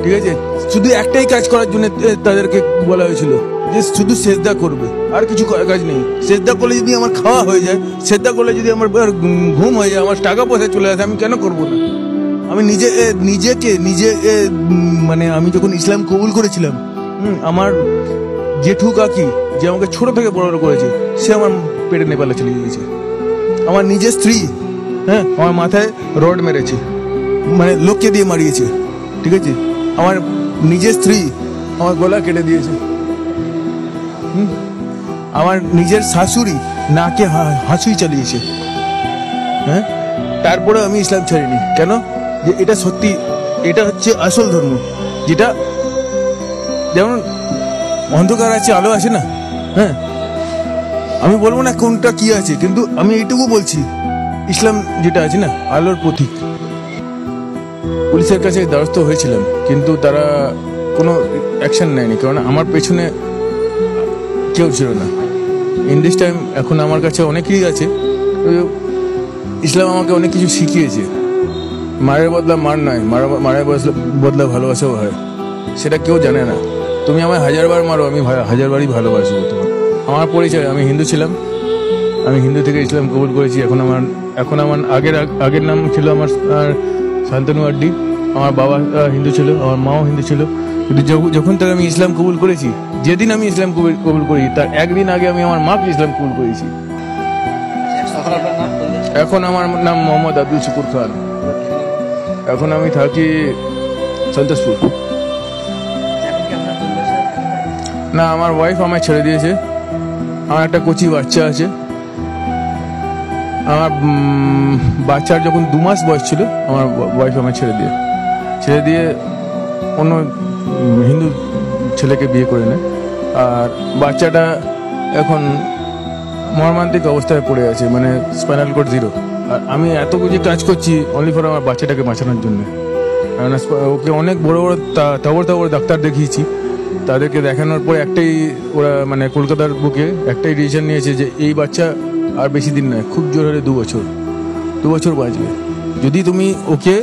ঠিক আছে, শুধু একটাই কাজ করার জন্য তাদেরকে বলা হয়েছিল যে শুধু সেজদা করবে, আর কিছু কাজ নেই। সেজদা করলে যদি আমার খাওয়া হয়ে যায়, সেজদা করলে যদি আমার ঘুম হয়ে যায়, আমার টাকা পয়সা চলে আসে, আমি কেন করবো না? আমি নিজে মানে আমি যখন ইসলাম কবুল করেছিলাম, আমার জেঠু কাকি যে আমাকে ছোট থেকে বড় করেছে, সে আমার পেটে নেপালে চলে গিয়েছে। আমার নিজের স্ত্রী, হ্যাঁ, আমার মাথায় রড মেরেছে, মানে লোককে দিয়ে মারিয়েছে। ঠিক আছে, আমার নিজের স্ত্রী আমার গলা কেটে দিয়েছে। আমার নিজের শাশুড়ি নাকে হাসুই চালিয়েছে। হ্যাঁ, তারপরে আমি ইসলাম ছাড়িনি। কেন? যে এটা সত্যি, এটা হচ্ছে আসল ধর্ম, যেটা যেমন অন্ধকার আছে আলো আছে না। হ্যাঁ, আমি বলবো না কোনটা কি আছে, কিন্তু আমি এইটুকু বলছি, ইসলাম যেটা আছে না, আলোর প্রতীক। পুলিশের কাছে দ্বারস্থ হয়েছিলাম, কিন্তু তারা কোনো অ্যাকশন নেয়নি, কারণ আমার পেছনে কেউ ছিল না। ইন দিস টাইম এখন আমার কাছে অনেকেই আছে। ইসলাম আমাকে অনেক কিছু শিখিয়েছে। মারের বদলা মার নয়, মারের বদলা ভালোবাসাও হয়। সেটা কেউ জানে না। তুমি আমায় 1000 বার মারো, আমি 1000 বারই ভালোবাসবো তোমার। আমার পরিচয়, আমি হিন্দু ছিলাম, আমি হিন্দু থেকে ইসলাম কবুল করেছি। এখন আমার আগের নাম ছিল আমার শান্তনু আড্ডি। আমার বাবা হিন্দু ছিল, আমার মাও হিন্দু ছিল, কিন্তু যখন থেকে আমি ইসলাম কবুল করেছি, যেদিন আমি ইসলাম কবুল করি তার একদিন আগে আমি আমার মাকে ইসলাম কবুল করেছি। এখন আমার নাম মোহাম্মদ আব্দুল শুকুর খান। এখন আমি থাকি সন্তোষপুর। না, আমার ওয়াইফ আমায় ছেড়ে দিয়েছে। আমার একটা কচি বাচ্চা আছে। আমার বাচ্চার যখন 2 মাস বয়স ছিল, আমার ওয়াইফ আমায় ছেড়ে দিয়ে অন্য হিন্দু ছেলেকে বিয়ে করে নেয়। আর বাচ্চাটা এখন মর্মান্তিক অবস্থায় পড়ে আছে, মানে স্পাইনাল কর্ড 0। আর আমি এত কিছু কাজ করছি অনলি ফর আমার বাচ্চাটাকে বাঁচানোর জন্য। ওকে অনেক বড় তাবড় ডাক্তার দেখিয়েছি। তাদেরকে দেখানোর পর ওরা মানে কলকাতার বুকে একটাই ডিসিশন নিয়েছে যে এই বাচ্চা আর বেশি দিন নয়, খুব জোর হলে 2 বছর বাঁচবে। যদি তুমি ওকে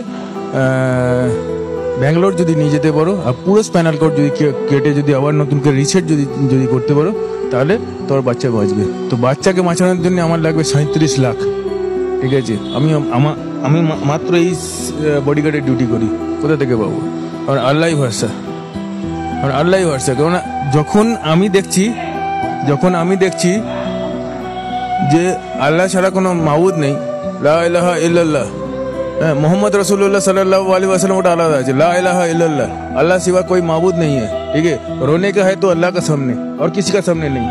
ব্যাঙ্গালোর যদি নিয়ে যেতে পারো, আর পুরো স্পাইনাল কর্ড যদি কেটে যদি আবার নতুন করে রিসেট যদি করতে পারো, তাহলে তোমার বাচ্চা বাঁচবে। তো বাচ্চাকে বাঁচানোর জন্য আমার লাগবে 37 লাখ। ঠিক আছে, আমি মাত্র এই বডিগার্ডের ডিউটি করি। কোথা থেকে পাবো? কারণ আল্লাহই ভরসা। কারণ যখন আমি দেখছি যে আল্লাহ ছাড়া কোনো মাবুদ নেই, লা ইলাহা ইল্লাল্লাহ, হ্যাঁ, मोहम्मद रसूलुल्लाह सल्लल्लाहु अलैहि वसल्लम ওটা আলাদা আছে, ला इलाहा इल्लल्लाह, अल्लाह सिवा कोई माबूद नहीं है। ठीक है, रोने का है तो अल्लाह का सामने और किसी का सामने नहीं।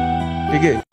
ठीक है।